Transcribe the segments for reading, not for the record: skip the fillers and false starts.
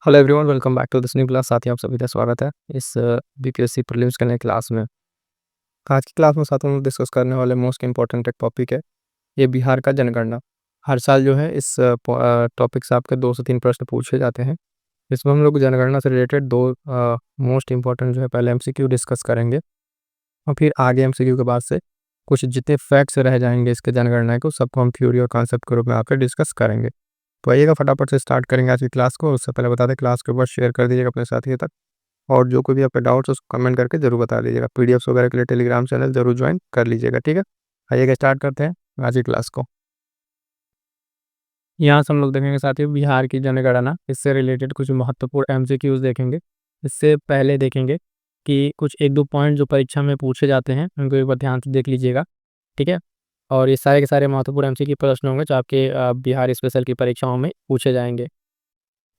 Hello everyone, welcome back to this new class. साथ ही आप सभी का स्वागत है इस बीपीएससी प्रीलिम्स के नए क्लास में। आज की क्लास में साथ हम लोग डिस्कस करने वाले मोस्ट इंपॉर्टेंट एक टॉपिक है, ये बिहार का जनगणना। हर साल जो है इस टॉपिक से आपके 2 से 3 प्रश्न पूछे जाते हैं। इसमें हम लोग जनगणना से रिलेटेड दो मोस्ट इंपॉर्टेंट जो है पहले एमसीक्यू डिस्कस करेंगे, और फिर आगे एमसीक्यू के बाद से कुछ जितने फैक्ट्स रह जाएंगे इसके जनगणना को सबको हम थ्योरी और कॉन्सेप्ट के रूप में आपके डिस्कस करेंगे। तो आइएगा फटाफट से स्टार्ट करेंगे आज की क्लास को। उससे पहले बता दें, क्लास के ऊपर शेयर कर दीजिएगा अपने साथियों तक, और जो कोई भी आपके डाउट्स उसको कमेंट करके जरूर बता दीजिएगा। पीडीएफ्स वगैरह के लिए टेलीग्राम चैनल जरूर ज्वाइन कर लीजिएगा, ठीक है। आइएगा स्टार्ट करते हैं आज की क्लास को। यहाँ से हम लोग देखेंगे साथियों बिहार की जनगणना, इससे रिलेटेड कुछ महत्वपूर्ण एमसीक्यूज देखेंगे। इससे पहले देखेंगे कि कुछ एक दो पॉइंट जो परीक्षा में पूछे जाते हैं उनको एक बार ध्यान से देख लीजिएगा, ठीक है। और ये सारे के सारे महत्वपूर्ण एमसीक्यू प्रश्न होंगे जो आपके बिहार स्पेशल की परीक्षाओं में पूछे जाएंगे।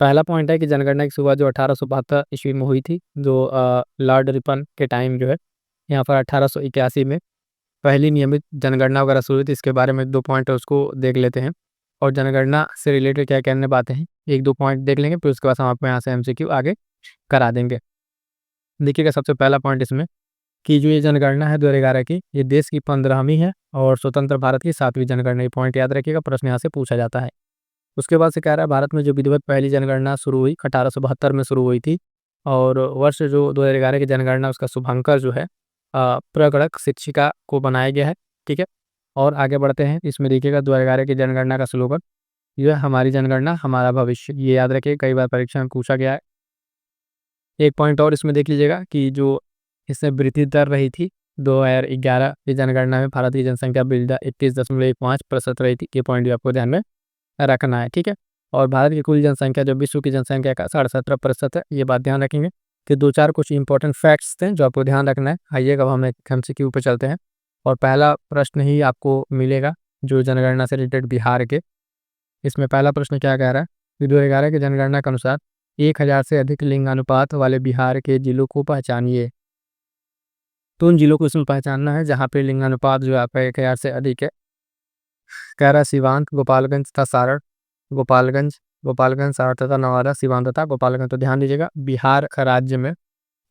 पहला पॉइंट है कि जनगणना की शुरुआत जो 1872 ईस्वी में हुई थी, जो लॉर्ड रिपन के टाइम जो है यहाँ पर 1881 में पहली नियमित जनगणना वगैरह शुरू हुई थी। इसके बारे में दो पॉइंट है उसको देख लेते हैं, और जनगणना से रिलेटेड क्या कहने बातें हैं एक दो पॉइंट देख लेंगे, फिर उसके बाद हम आपको यहाँ से एमसीक्यू आगे करा देंगे। देखिएगा सबसे पहला पॉइंट इसमें कि जो ये जनगणना है 2011 की, ये देश की 15वीं है और स्वतंत्र भारत की 7वीं जनगणना। ये पॉइंट याद रखिएगा, प्रश्न यहाँ से पूछा जाता है। उसके बाद से कह रहा है भारत में जो विधिवत पहली जनगणना शुरू हुई 1872 में शुरू हुई थी, और वर्ष जो 2011 की जनगणना उसका शुभांकर जो है प्रगणक शिक्षिका को बनाया गया है, ठीक है। और आगे बढ़ते हैं, इसमें देखिएगा 2011 की जनगणना का स्लोगन यह हमारी जनगणना हमारा भविष्य, ये याद रखिए, कई बार परीक्षा में पूछा गया है। एक पॉइंट और इसमें देख लीजिएगा कि जो इसमें वृद्धि दर रही थी 2011 की जनगणना में, भारत की जनसंख्या वृद्धि 21.15% रही थी। ये पॉइंट भी आपको ध्यान में रखना है, ठीक है। और भारत की कुल जनसंख्या जो विश्व की जनसंख्या का 17.5% है, ये बात ध्यान रखेंगे। कि दो चार कुछ इंपॉर्टेंट फैक्ट्स थे जो आपको ध्यान रखना है। आइए अब हम एक एमसीक्यू पे चलते हैं, और पहला प्रश्न ही आपको मिलेगा जो जनगणना से रिलेटेड बिहार के। इसमें पहला प्रश्न क्या कह रहा है कि 2011 की जनगणना के अनुसार 1000 से अधिक लिंगानुपात वाले बिहार के जिलों को पहचानिए। तो उन जिलों को इसमें पहचानना है जहाँ पे लिंगानुपात जो है आपका 1000 से अधिक है। कह रहा है सीवान, गोपालगंज तथा सारण। गोपालगंज सारण तथा नवादा, सीवान तथा गोपालगंज। तो ध्यान दीजिएगा, बिहार का राज्य में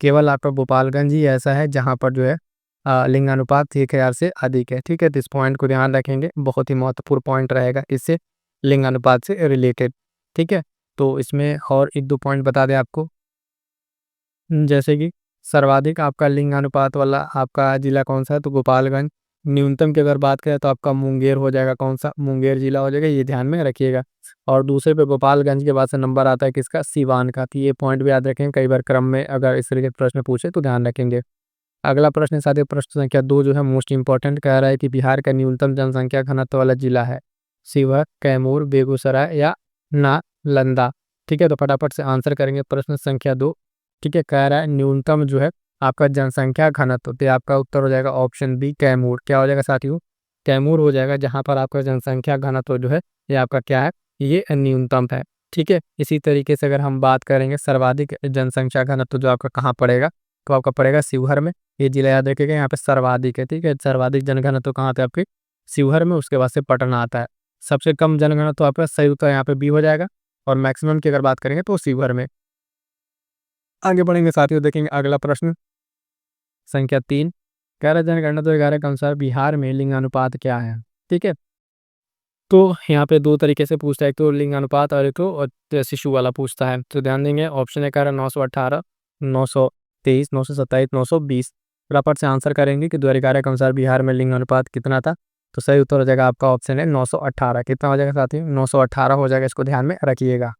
केवल आपका गोपालगंज ही ऐसा है जहाँ पर जो है लिंगानुपात 1000 से अधिक है, ठीक है। तो इस पॉइंट को ध्यान रखेंगे, बहुत ही महत्वपूर्ण पॉइंट रहेगा इससे लिंगानुपात से रिलेटेड, ठीक है। तो इसमें और एक दो पॉइंट बता दें आपको, जैसे कि सर्वाधिक आपका लिंगानुपात वाला आपका जिला कौन सा है, तो गोपालगंज। न्यूनतम की अगर बात करें तो आपका मुंगेर हो जाएगा, कौन सा, मुंगेर जिला हो जाएगा, ये ध्यान में रखिएगा। और दूसरे पे गोपालगंज के बाद से नंबर आता है किसका, सीवान का। तो ये पॉइंट भी याद रखेंगे, कई बार क्रम में अगर इस तरीके के प्रश्न पूछे तो ध्यान रखेंगे। अगला प्रश्न साथ ही प्रश्न संख्या 2 जो है मोस्ट इंपॉर्टेंट, कह रहा है कि बिहार का न्यूनतम जनसंख्या घनत्व वाला जिला है शिवहर, कैमूर, बेगूसराय या नालंदा, ठीक है। तो फटाफट से आंसर करेंगे प्रश्न संख्या 2, ठीक है। कह रहा है न्यूनतम जो है आपका जनसंख्या घनत्व, तो आपका उत्तर हो जाएगा ऑप्शन बी कैमूर। क्या हो जाएगा साथियों, कैमूर हो जाएगा, जहां पर आपका जनसंख्या घनत्व जो है ये आपका क्या है, ये न्यूनतम है, ठीक है। इसी तरीके से अगर हम बात करेंगे सर्वाधिक जनसंख्या घनत्व जो आपका कहाँ पड़ेगा, तो आपका पड़ेगा शिवहर में। ये जिला याद रखिएगा, यहाँ पे सर्वाधिक है, ठीक है। सर्वाधिक जनघनत्व कहाँ पे आपके, शिवहर में। उसके बाद से पटना आता है। सबसे कम जनघनत्व आपका सही उत्तर यहाँ पे बी हो जाएगा, और मैक्सिमम की अगर बात करेंगे तो शिवहर में। आगे बढ़ेंगे साथियों, देखेंगे अगला प्रश्न संख्या 3, कह रहा जनगणना 2011 के अनुसार बिहार में लिंगानुपात क्या है, ठीक है। तो यहाँ पे दो तरीके से पूछता है, एक तो लिंगानुपात और एक तो शिशु वाला पूछता है। तो ध्यान देंगे, ऑप्शन है कह रहा 918, 923, 927, 920। फटाफट से आंसर करेंगे कि 2011 के अनुसार बिहार में लिंगानुपात कितना था। तो सही उत्तर हो जाएगा आपका ऑप्शन है 918। कितना हो जाएगा साथियों, 918 हो जाएगा, इसको ध्यान में रखिएगा।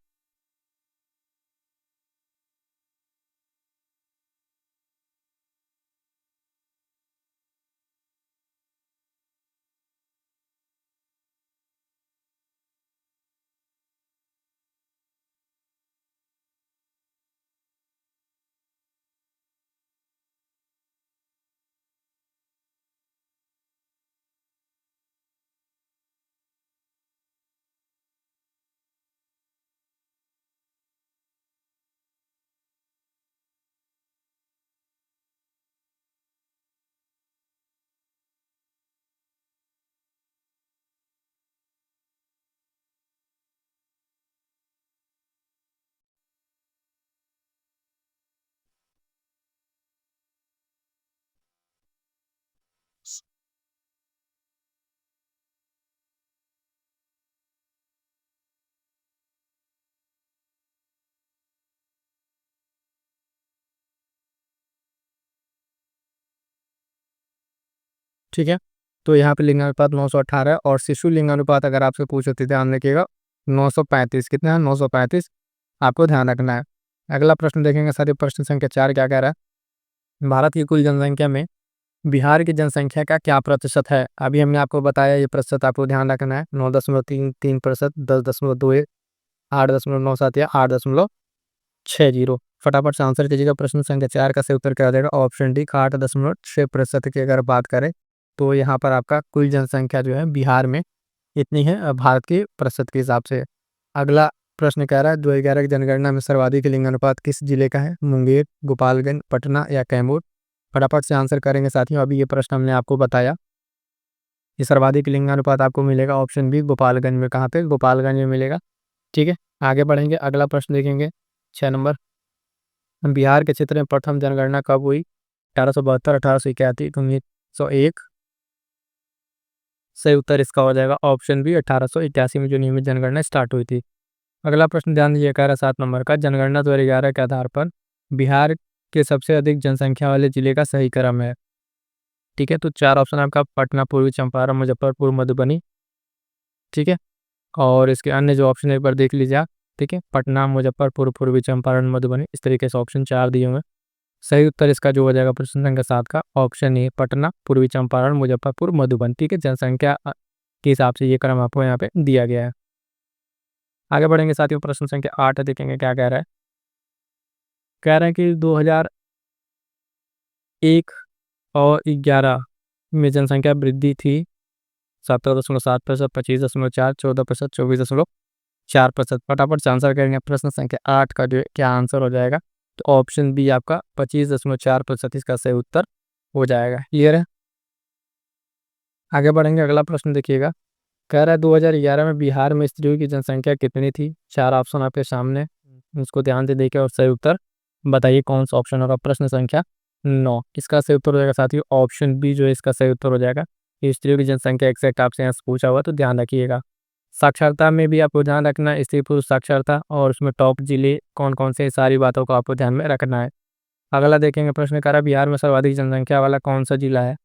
ठीक है। तो यहाँ पे लिंगानुपात 918 है और शिशु लिंगानुपात अगर आपसे पूछे तो ध्यान रखिएगा 935। कितना है? 935 आपको ध्यान रखना है। अगला प्रश्न देखेंगे साथियों, प्रश्न संख्या 4 क्या कह रहा है? भारत की कुल जनसंख्या में बिहार की जनसंख्या का क्या प्रतिशत है? अभी हमने आपको बताया, ये प्रतिशत आपको ध्यान रखना है। 9.33%, 10.21, 8.97 या 8.60। फटाफट से आंसर कीजिएगा। प्रश्न संख्या 4 का सही उत्तर क्या हो जाएगा? ऑप्शन डी, 8.6% की अगर बात करें तो यहाँ पर आपका कुल जनसंख्या जो है बिहार में इतनी है भारत के प्रतिशत के हिसाब से। अगला प्रश्न कह रहा है 2011 की जनगणना में सर्वाधिक लिंगानुपात किस जिले का है? मुंगेर, गोपालगंज, पटना या कैमूर? फटाफट से आंसर करेंगे साथियों। अभी ये प्रश्न हमने आपको बताया, ये सर्वाधिक लिंगानुपात आपको मिलेगा ऑप्शन बी, गोपालगंज में। कहाँ पे? गोपालगंज में मिलेगा। ठीक है, आगे बढ़ेंगे। अगला प्रश्न देखेंगे 6 नंबर। बिहार के क्षेत्र में प्रथम जनगणना कब हुई? 1872, 1881, 1901? सही उत्तर इसका हो जाएगा ऑप्शन बी, 1881 में जो नियमित जनगणना स्टार्ट हुई थी। अगला प्रश्न ध्यान दीजिए, कह रहा 7 नंबर का, जनगणना 2011 के आधार पर बिहार के सबसे अधिक जनसंख्या वाले जिले का सही क्रम है। ठीक है, तो 4 ऑप्शन आपका पटना, पूर्वी चंपारण, मुजफ्फरपुर, मधुबनी। ठीक है, और इसके अन्य जो ऑप्शन एक बार देख लीजिए आप। ठीक है, पटना, मुजफ्फरपुर, पूर्वी चंपारण, मधुबनी, इस तरीके से ऑप्शन 4 दिए हुए हैं। सही उत्तर इसका जो हो जाएगा प्रश्न संख्या 7 का ऑप्शन ए, पटना, पूर्वी चंपारण, मुजफ्फरपुर, मधुबन। ठीक है, जनसंख्या के हिसाब से ये क्रम आपको यहाँ पे दिया गया है। आगे बढ़ेंगे साथियों, प्रश्न संख्या 8 देखेंगे क्या कह रहा है। कह रहे हैं कि 2001 और 11 में जनसंख्या वृद्धि थी 17.7%, 25.4%, 14%, 24.4%। फटाफट से आंसर करेंगे। प्रश्न संख्या 8 का जो क्या आंसर हो जाएगा? तो ऑप्शन बी आपका 25.4% इसका सही उत्तर हो जाएगा। क्लियर है? आगे बढ़ेंगे। अगला प्रश्न देखिएगा, कह रहा है 2011 में बिहार में स्त्रियों की जनसंख्या कितनी थी? 4 ऑप्शन आपके सामने, उसको ध्यान से देखिए और सही उत्तर बताइए कौन सा ऑप्शन होगा। प्रश्न संख्या 9, इसका सही उत्तर हो जाएगा साथियों ऑप्शन बी, जो है इसका सही उत्तर हो जाएगा। ये स्त्रियों की जनसंख्या एग्जैक्ट आपसे यहाँ से पूछा हुआ, तो ध्यान रखिएगा। साक्षरता में भी आपको ध्यान रखना है, स्त्री पुरुष साक्षरता, और उसमें टॉप जिले कौन कौन से, सारी बातों को आपको ध्यान में रखना है। अगला देखेंगे, प्रश्न कह रहा है बिहार में सर्वाधिक जनसंख्या वाला कौन सा जिला है?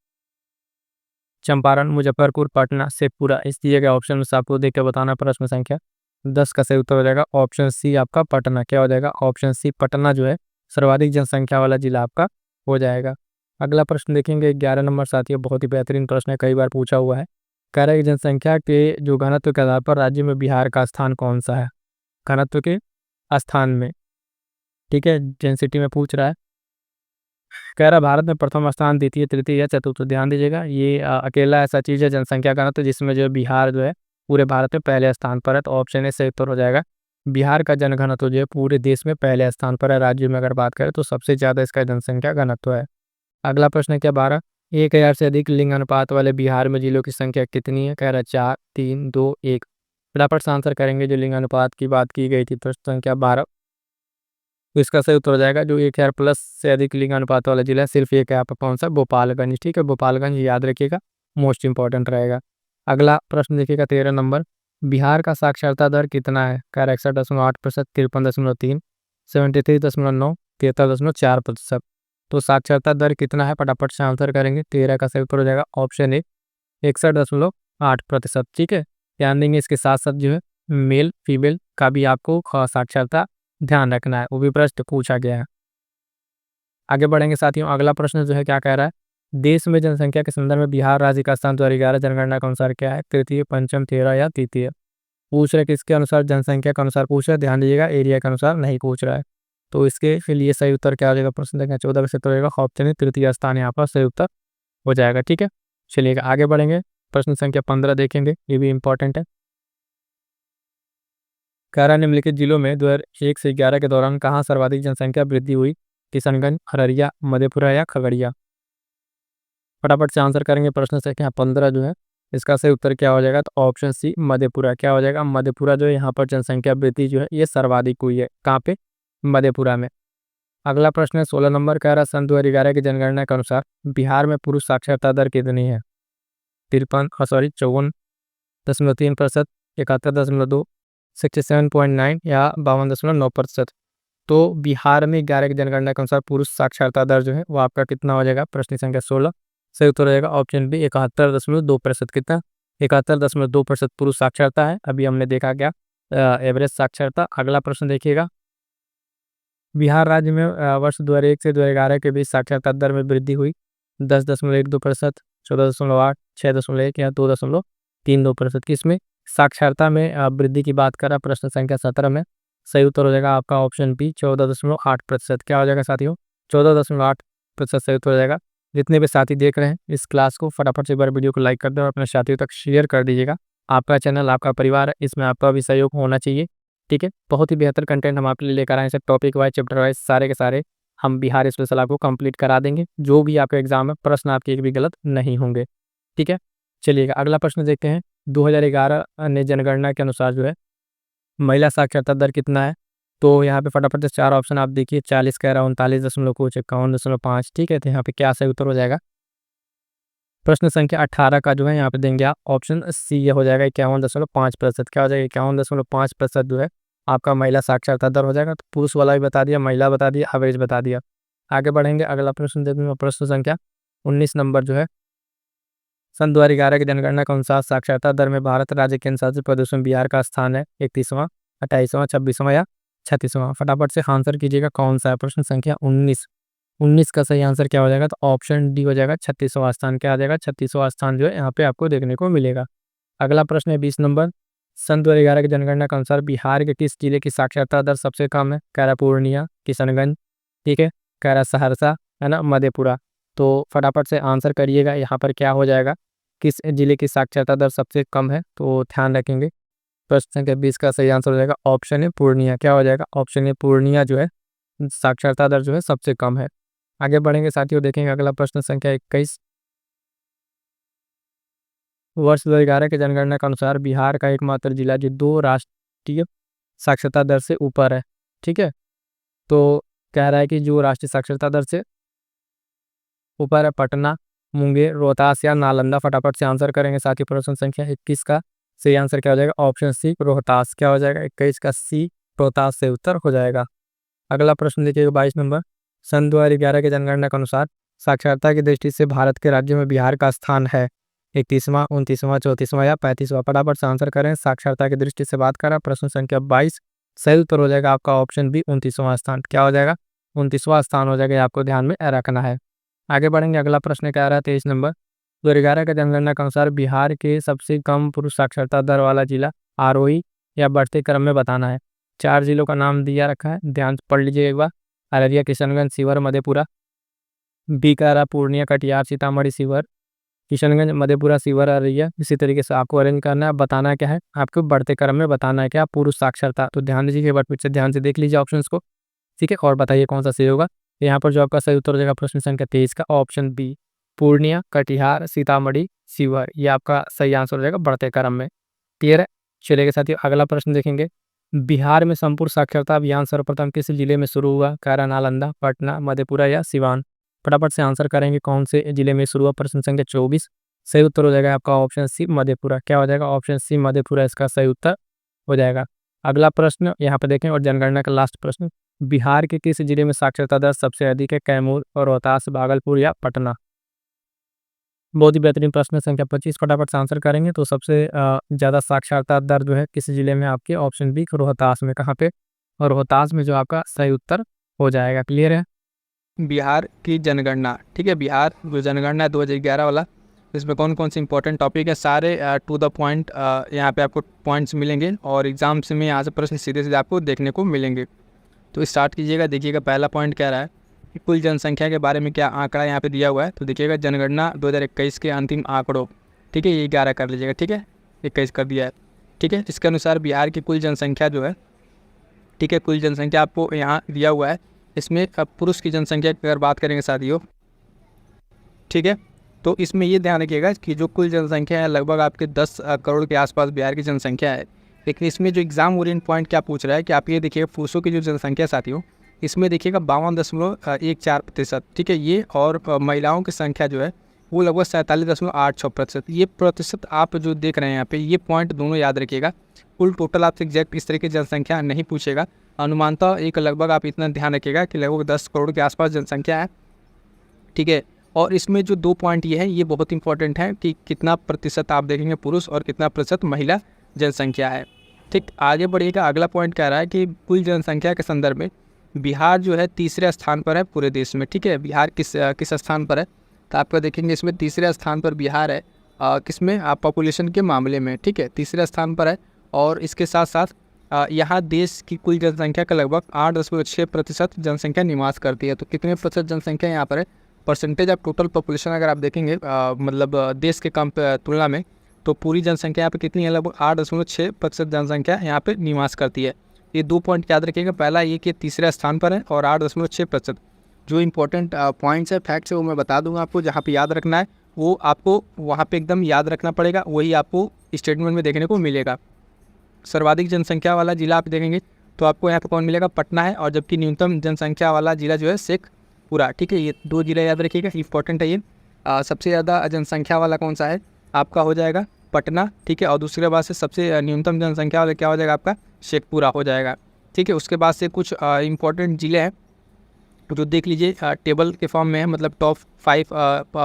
चंपारण, मुजफ्फरपुर, पटना, शेखपुरा। इस दिए गए ऑप्शन में से आपको देख के बताना। प्रश्न संख्या 10 का सही उत्तर हो जाएगा ऑप्शन सी आपका पटना। क्या हो जाएगा? ऑप्शन सी पटना जो है सर्वाधिक जनसंख्या वाला जिला आपका हो जाएगा। अगला प्रश्न देखेंगे 11 नंबर साथियों, बहुत ही बेहतरीन प्रश्न है, कई बार पूछा हुआ है। कह रहा है कि जनसंख्या के जो घनत्व के आधार पर राज्य में बिहार का स्थान कौन सा है? घनत्व के स्थान में, ठीक है, डेंसिटी में पूछ रहा है। कह रहा भारत में प्रथम स्थान, द्वितीय, तृतीय या चतुर्थ? ध्यान दीजिएगा, ये अकेला ऐसा चीज़ है जनसंख्या का ना, तो जिसमें जो बिहार जो है पूरे भारत में पहले स्थान पर है, तो ऑप्शन ए सही उत्तर हो जाएगा। बिहार का जनघनत्व जो है पूरे देश में पहले स्थान पर है। राज्य में अगर बात करें तो सबसे ज़्यादा इसका जनसंख्या घनत्व है। अगला प्रश्न है क्या 12, 1000 से अधिक लिंग अनुपात वाले बिहार में जिलों की संख्या कितनी है? कह रहा है 4, 3, 2, 1। फटाफट से आंसर करेंगे। जो लिंग अनुपात की बात की गई थी प्रश्न संख्या 12, तो इसका सही उत्तर हो जाएगा जो 1000 प्लस से अधिक लिंग अनुपात वाला जिला है सिर्फ एक है, यहाँ पर कौन सा? गोपालगंज। ठीक है, गोपालगंज याद रखिएगा, मोस्ट इंपॉर्टेंट रहेगा। अगला प्रश्न देखिएगा 13 नंबर, बिहार का साक्षरता दर कितना है? कह रहा है 61.8%, 53.3, 73.9, 73.4%। तो साक्षरता दर कितना है? फटाफट से आंसर करेंगे। 13 का सही उत्तर हो जाएगा ऑप्शन ए, 61.8%। ठीक है, ध्यान देंगे इसके साथ साथ जो है मेल फीमेल का भी आपको साक्षरता ध्यान रखना है, वो भी प्रश्न पूछा गया है। आगे बढ़ेंगे साथियों। अगला प्रश्न जो है क्या कह रहा है, देश में जनसंख्या के संदर्भ में बिहार राज्य का स्थान 2011 जनगणना के अनुसार क्या है? तृतीय, पंचम, 13 या तृतीय? पूछ रहे किसके अनुसार? जनसंख्या के अनुसार पूछ रहे, ध्यान दीजिएगा, एरिया के अनुसार नहीं पूछ रहा है। तो इसके फिर लिए सही उत्तर क्या हो जाएगा? प्रश्न संख्या 14 का सही उत्तर होगा ऑप्शन ए, तृतीय स्थान यहाँ पर सही उत्तर हो जाएगा। ठीक है, चलिए आगे बढ़ेंगे। प्रश्न संख्या 15 देखेंगे, ये भी इंपॉर्टेंट है। कह रहा है निम्नलिखित जिलों में 2001 से 11 के दौरान कहाँ सर्वाधिक जनसंख्या वृद्धि हुई? किशनगंज, अररिया, मधेपुरा या खगड़िया? फटाफट से आंसर करेंगे। प्रश्न संख्या 15 जो है इसका सही उत्तर क्या हो जाएगा? तो ऑप्शन सी मधेपुरा। क्या हो जाएगा? मधेपुरा जो है यहाँ पर जनसंख्या वृद्धि जो है ये सर्वाधिक हुई है। कहाँ पे? मधेपुरा में। अगला प्रश्न है 16 नंबर, कह रहा सन 2011 की जनगणना के अनुसार बिहार में पुरुष साक्षरता दर कितनी है? 54.3%, 71.2, 67.9 या 52.9%? तो बिहार में 11 की जनगणना के अनुसार पुरुष साक्षरता दर जो है वो आपका कितना हो जाएगा? प्रश्न संख्या 16, सही उत्तर हो जाएगा ऑप्शन बी 71.2%। कितना? 71.2% पुरुष साक्षरता है। अभी हमने देखा क्या एवरेज साक्षरता। अगला प्रश्न देखिएगा, बिहार राज्य में वर्ष 2001 से 2011 के बीच साक्षरता दर में वृद्धि हुई 10.12%, 14.8, 6.1 या 2.32%। किसमें साक्षरता में वृद्धि की बात करा प्रश्न संख्या 17 में। सही उत्तर हो जाएगा आपका ऑप्शन बी 14.8%। क्या हो जाएगा साथियों? 14.8% सही उत्तर हो जाएगा। जितने भी साथी देख रहे हैं इस क्लास को, फटाफट से एक बार वीडियो को लाइक कर दें और अपने साथियों तक शेयर कर दीजिएगा। आपका चैनल आपका परिवार है, इसमें आपका भी सहयोग होना चाहिए। ठीक है, बहुत ही बेहतर कंटेंट हम आपके लिए लेकर आए हैं, टॉपिक वाइज चैप्टर वाइज सारे के सारे हम बिहार स्पेशल आपको कंप्लीट करा देंगे। जो भी आपका एग्जाम है प्रश्न आपके एक भी गलत नहीं होंगे। ठीक है, चलिएगा अगला प्रश्न देखते हैं। 2011 ने जनगणना के अनुसार जो है महिला साक्षरता दर कितना है? तो यहाँ पे फटाफट से 4 ऑप्शन आप देखिए, 40 कह रहा, 39 कुछ, 51.5। ठीक है, तो यहाँ पे क्या सही उत्तर हो जाएगा? प्रश्न संख्या 18 का जो है यहाँ पे देंगे आप ऑप्शन सी, ये हो जाएगा 51.5%। क्या हो जाएगा? 51.5% जो है आपका महिला साक्षरता दर हो जाएगा। तो पुरुष वाला भी बता दिया, महिला बता दिया, एवरेज बता दिया। आगे बढ़ेंगे, अगला प्रश्न देखेंगे, प्रश्न संख्या 19 नंबर जो है, सन 2011 की जनगणना के अनुसार साक्षरता दर में भारत राज्य केंद्र शासित प्रदेश में बिहार का स्थान है 31वां, 28वां, 26वां या 36वां। फटाफट से आंसर कीजिएगा कौन सा है। प्रश्न संख्या 19 का सही आंसर क्या हो जाएगा? तो ऑप्शन डी हो जाएगा 36वां स्थान। क्या आ जाएगा? 36वां स्थान जो है यहाँ पे आपको देखने को मिलेगा। अगला प्रश्न है 20 नंबर, सन 2011 की जनगणना के अनुसार बिहार के किस जिले की साक्षरता दर सबसे कम है? कह रहा पूर्णिया, किशनगंज, ठीक है, कह रहा सहरसा, है ना, मधेपुरा। तो फटाफट से आंसर करिएगा, यहाँ पर क्या हो जाएगा, किस जिले की साक्षरता दर सबसे कम है? तो ध्यान रखेंगे प्रश्न संख्या 20 का सही आंसर हो जाएगा ऑप्शन है पूर्णिया। क्या हो जाएगा? ऑप्शन है पूर्णिया जो है साक्षरता दर जो है सबसे कम है। आगे बढ़ेंगे साथियों, देखेंगे अगला प्रश्न संख्या 21, वर्ष 2011 के जनगणना के अनुसार बिहार का एकमात्र जिला जो 2 राष्ट्रीय साक्षरता दर से ऊपर है। ठीक है, तो कह रहा है कि जो राष्ट्रीय साक्षरता दर से ऊपर है पटना, मुंगेर, रोहतास या नालंदा। फटाफट से आंसर करेंगे साथी। प्रश्न संख्या 21 का सही आंसर क्या हो जाएगा? Option C Rohtas. क्या हो जाएगा? 21 का सी रोहतास से उत्तर हो जाएगा। अगला प्रश्न देखिएगा 22 नंबर, सन 2011 के जनगणना के अनुसार साक्षरता की दृष्टि से भारत के राज्यों में बिहार का स्थान है 31वां, 29वां, 34वां या 35वां। फटाफट से आंसर करें। साक्षरता की दृष्टि से बात करें, प्रश्न संख्या 22 सही उत्तर हो जाएगा आपका ऑप्शन बी 29वां स्थान। क्या हो जाएगा? 29वां स्थान हो जाएगा, ये आपको ध्यान में रखना है। आगे बढ़ेंगे, अगला प्रश्न क्या आ रहा है 23 नंबर, 2011 के जनगणना के अनुसार बिहार के सबसे कम पुरुष साक्षरता दर वाला जिला आरोही या बढ़ते क्रम में बताना है। 4 जिलों का नाम दिया रखा है, ध्यान से पढ़ लीजिए एक बार। अररिया, किशनगंज, शिवहर, मधेपुरा। बी का रहा पूर्णिया, कटिहार, सीतामढ़ी, शिवहर, किशनगंज, मधेपुरा, शिवहर, अररिया। इसी तरीके से आपको अरेंज करना है। बताना क्या है आपको? बढ़ते क्रम में बताना है क्या? पुरुष साक्षरता। तो ध्यान दीजिए, एक बार फिर से ध्यान से देख लीजिए ऑप्शंस को। ठीक है, और बताइए कौन सा सही होगा। यहाँ पर जो आपका सही उत्तर हो जाएगा प्रश्न संख्या 23 का ऑप्शन बी पूर्णिया, कटिहार, सीतामढ़ी, शिवहर, ये आपका सही आंसर हो जाएगा बढ़ते क्रम में। क्लियर है? चलिए साथियों अगला प्रश्न देखेंगे, बिहार में संपूर्ण साक्षरता अभियान सर्वप्रथम किस जिले में शुरू हुआ? कारा, नालंदा, पटना, मधेपुरा या सिवान। फटाफट से आंसर करेंगे कौन से जिले में शुरू हुआ। प्रश्न संख्या 24 सही उत्तर हो जाएगा आपका ऑप्शन सी मधेपुरा। क्या हो जाएगा? ऑप्शन सी मधेपुरा इसका सही उत्तर हो जाएगा। अगला प्रश्न यहाँ पर देखें और जनगणना का लास्ट प्रश्न, बिहार के किस जिले में साक्षरता दर सबसे अधिक है? कैमूर और रोहतास, भागलपुर या पटना। बहुत ही बेहतरीन प्रश्न संख्या 25। फटाफट से आंसर करेंगे तो सबसे ज़्यादा साक्षरता दर जो है किस जिले में? आपके ऑप्शन बी रोहतास में। कहाँ पे? और रोहतास में जो आपका सही उत्तर हो जाएगा। क्लियर है? बिहार की जनगणना, ठीक है, बिहार जो जनगणना है 2011 वाला, इसमें कौन कौन से इंपॉर्टेंट टॉपिक है सारे टू द पॉइंट यहाँ पे आपको पॉइंट्स मिलेंगे और एग्जाम्स में यहाँ से प्रश्न सीधे सीधे आपको देखने को मिलेंगे। तो स्टार्ट कीजिएगा। देखिएगा पहला पॉइंट कह रहा है कि कुल जनसंख्या के बारे में क्या आंकड़ा यहाँ पे दिया हुआ है। तो देखिएगा जनगणना 2021 के अंतिम आंकड़ों, ठीक है, ये 11 कर लीजिएगा। ठीक है, 21 कर दिया है। ठीक है, इसके अनुसार बिहार की कुल जनसंख्या जो है, ठीक है, कुल जनसंख्या आपको यहाँ दिया हुआ है। इसमें पुरुष की जनसंख्या की अगर बात करेंगे साथियों, ठीक है, तो इसमें ये ध्यान रखिएगा कि जो कुल जनसंख्या है लगभग आपके 10 करोड़ के आसपास बिहार की जनसंख्या है। लेकिन इसमें जो एग्जाम ओरिएंट पॉइंट क्या पूछ रहा है कि आप ये देखिएगा पुरुषों की जो जनसंख्या साथियों, इसमें देखिएगा 52.14%, ठीक है, ये और महिलाओं की संख्या जो है वो लगभग 47.86%। ये प्रतिशत आप जो देख रहे हैं यहाँ पे, ये पॉइंट दोनों याद रखिएगा। कुल टोटल आपसे एग्जैक्ट इस तरह की जनसंख्या नहीं पूछेगा, अनुमानतः एक लगभग आप इतना ध्यान रखिएगा कि लगभग 10 करोड़ के आसपास जनसंख्या है। ठीक है, और इसमें जो 2 पॉइंट ये है, ये बहुत इंपॉर्टेंट है कि कितना प्रतिशत आप देखेंगे पुरुष और कितना प्रतिशत महिला जनसंख्या है। ठीक, आगे बढ़िएगा। अगला पॉइंट कह रहा है कि कुल जनसंख्या के संदर्भ में बिहार जो है तीसरे स्थान पर है पूरे देश में। ठीक है, बिहार किस स्थान पर है, तो आपका देखेंगे इसमें तीसरे स्थान पर बिहार है। किसमें, आप पॉपुलेशन के मामले में। ठीक है, तीसरे स्थान पर है। और इसके साथ साथ यहाँ देश की कुल जनसंख्या का लगभग 8.6% जनसंख्या निवास करती है। तो कितने प्रतिशत जनसंख्या यहाँ पर है, परसेंटेज ऑफ टोटल पॉपुलेशन अगर आप देखेंगे मतलब देश के कम तुलना में, तो पूरी जनसंख्या यहाँ पे कितनी है, लगभग 8.6% जनसंख्या यहाँ पे निवास करती है। ये 2 पॉइंट याद रखिएगा। पहला ये कि तीसरे स्थान पर है और 8.6%। जो इंपॉर्टेंट पॉइंट्स है, फैक्ट्स है, वो मैं बता दूंगा आपको। जहाँ पे याद रखना है वो आपको वहाँ पे एकदम याद रखना पड़ेगा, वही आपको स्टेटमेंट में देखने को मिलेगा। सर्वाधिक जनसंख्या वाला जिला आप देखेंगे तो आपको यहाँ पे कौन मिलेगा, पटना है। और जबकि न्यूनतम जनसंख्या वाला जिला जो है शेखपुरा। ठीक है, ये 2 जिला याद रखिएगा, इंपॉर्टेंट है ये। सबसे ज़्यादा जनसंख्या वाला कौन सा है, आपका हो जाएगा पटना। ठीक है, और दूसरे बाद से सबसे न्यूनतम जनसंख्या वाला क्या हो जाएगा, आपका शेखपुरा हो जाएगा। ठीक है, उसके बाद से कुछ इंपॉर्टेंट ज़िले हैं जो देख लीजिए टेबल के फॉर्म में है, मतलब टॉप 5